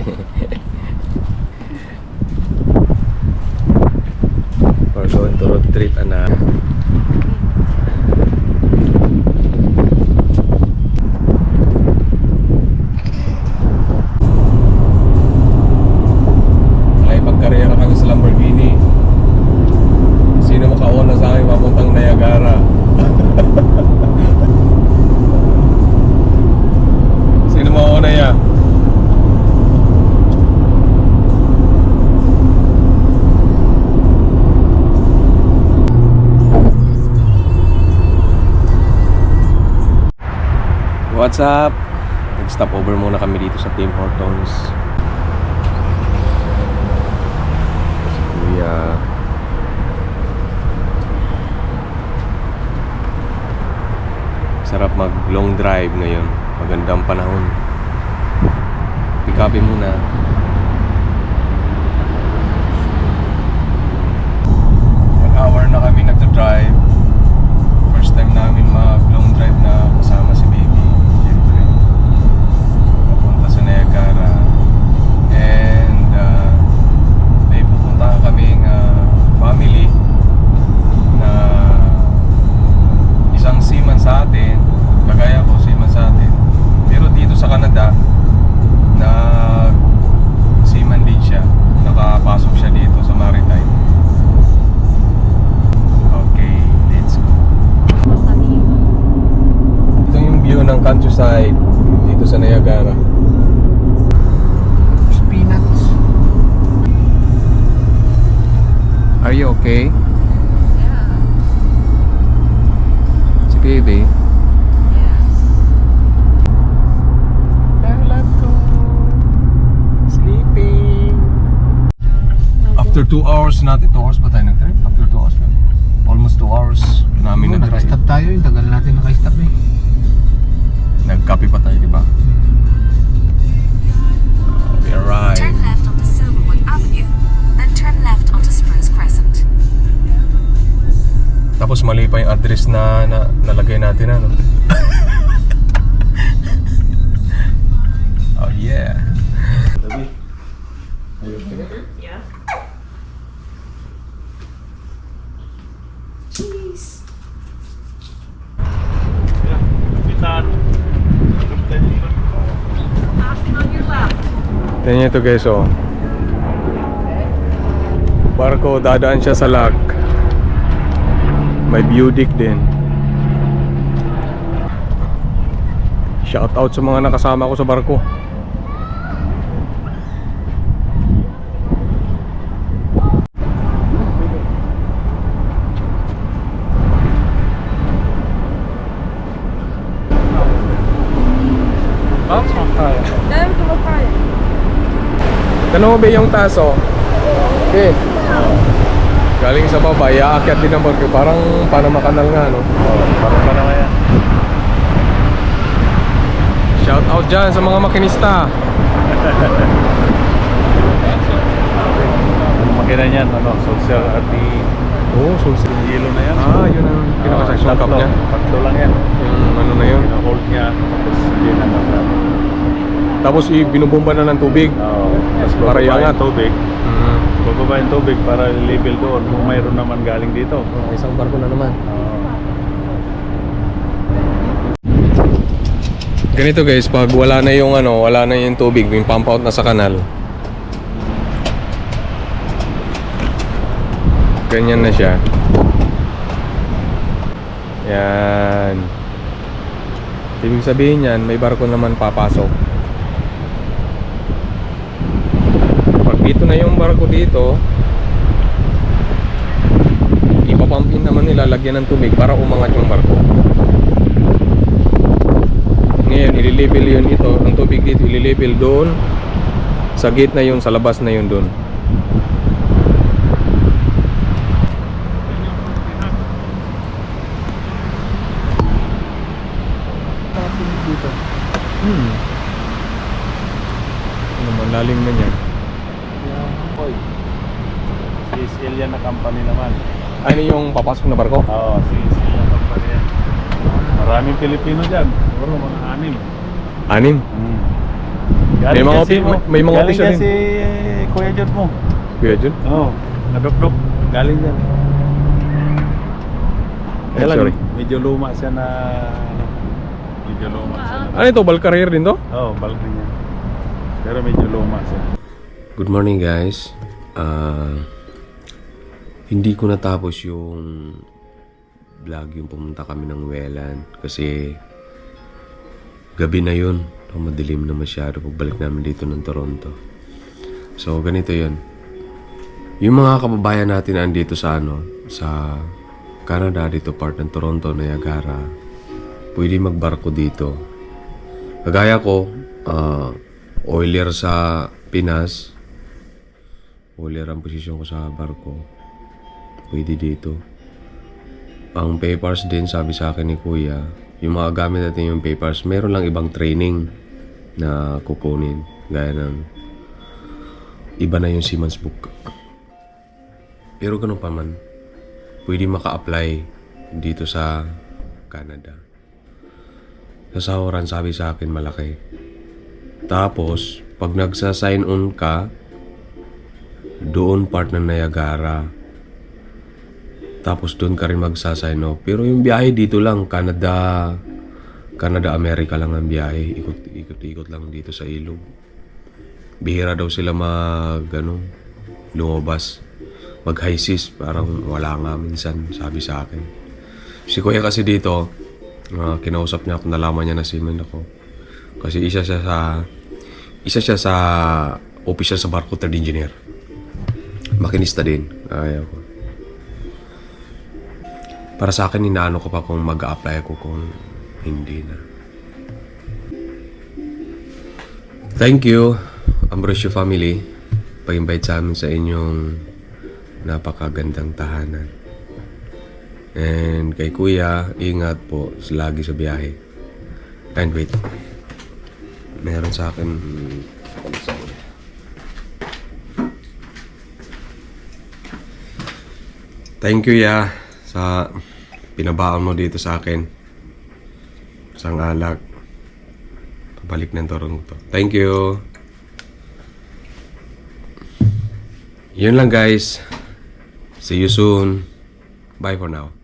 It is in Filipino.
We're going to road trip, anak. Ay, magkarera kami sa Lamborghini. Sino makauna sa akin papuntang Niagara? Sino mauna ya? What's up? Nag-stop over muna kami dito sa Tim Hortons. Si Kuya. Sarap mag long drive ngayon. Magandang panahon. Pick upin muna. One hour na kami nagda-drive. First time namin mag long drive na kasama si baby. Siyempre, papunta sa Niagara. And may pupunta kaming family na isang seaman sa atin. Kagaya ko, seaman sa atin. Pero dito sa Canada, na seaman din siya. Nakapasok siya dito sa maritime. Okay, let's go. Ito yung view ng countryside dito sa Niagara. Peanuts. Are you okay? Yeah. Si baby. Yes. Let's go. Sleeping. After 2 hours natin, 2 hours ba tayo nag-drive? After 2 hours na. Almost 2 hours namin nag-drive. Naka-stop tayo, yung tagal natin naka-stop eh. Nag-copy pa tayo, di ba? We arrived. Turn left onto Silverwood Avenue, then turn left onto Spruce Crescent. Tapos mali pa yung address na nalagay natin, ano? Oh yeah. Yeah. Passing on your left. Tingnan nyo ito guys, oh. Barko, dadaan siya sa lock. May view deck din. Shout out sa mga nakasama ko sa barko. Tanong mo ba yung taas, oh? Okay. Galing sa baba, iaakyat din ang barko. Parang Panama Canal nga, no? Parang Panama yan. Shout out dyan sa mga makinista. Ang makina niyan, ano, social at the Oo, sulsi. yellow na yan. Ah, yun ang pinaka-section cup niya. Tatlo lang yan. Yung ano na yun. Pina-hold niya, tapos hindi na nasa. Tapos binubomba na ng tubig. Oo. Tapos Para bababa iangat. yung tubig. Mm. Bababa yung tubig para level doon kung mayroon naman galing dito. Isang barko na naman. Ganito guys, pag wala na yung ano, wala na yung tubig, yung pump out na sa kanal. Ganyan na siya. Yan. Ibig sabihin yan, may barko naman papasok. Pag dito na yung barko dito, ipapumpin naman nila, lagyan ng tubig para umangat yung barko. Ngayon, ililabel yun ito, ang tubig dito, ililabel doon. Sa gate na yun, sa labas na yun doon. Dito. Ano, malalim na yan. Oy. CSL yan na company naman. Ano yung papasok na barko? Oo, CSL na company yan. Maraming Pilipino dyan. Siguro mga 6. 6? Galing mga kasi mo. may mga Galing official kasi Kuya Jun mo. Kuya Jun? Oo. Nadok-dok. Galing yan. Kaya lang, Sorry. medyo luma siya na... Medyo luma siya na... Ano ito? Ball carrier din to? Oo, balik din yan. Pero medyo luma siya. Good morning guys. Hindi ko natapos yung vlog yung pumunta kami ng Welland kasi gabi na yun. Madilim na masyado pagbalik namin dito ng Toronto. So ganito yun. Yung mga kababayan natin andito sa sa Canada, dito part ng Toronto, Niagara, pwede magbarko dito. Kagaya ko, oiler sa Pinas, oiler ang posisyon ko sa barko, pwede dito. Ang papers din, sabi sa akin ni Kuya, yung mga gamit natin yung papers, meron lang ibang training na kukunin, gaya ng iba na yung Seaman's Book. Pero ganun pa man, pwede maka-apply dito sa Canada. Sa sahuran, sabi sa akin, malaki. Tapos, pag nagsa-sign on ka, doon part ng Niagara. Tapos doon ka rin magsa-sign off. Pero yung biyahe dito lang, Canada, America lang ang biyahe. Ikot-ikot lang dito sa ilog. Bihira daw sila lumabas. Mag-high seas, parang wala nga minsan, sabi sa akin. Si Kuya kasi dito, kinausap niya ako, nalaman niya na seaman ako. Kasi isa siya sa official sa barko, third engineer. Makinista din. Ayaw ko. Para sa akin, inaano ko pa kung mag-a-apply ako kung hindi na. Thank you, Ambrosio family, pag-invite sa amin sa inyong napakagandang tahanan. And kay Kuya, ingat po lagi sa biyahe. And wait, meron sa akin. Thank you, Ya, sa pinabaon mo dito sa akin. Isang alak. Pabalik ng Toronto. Thank you. Yun lang guys. See you soon. Bye for now.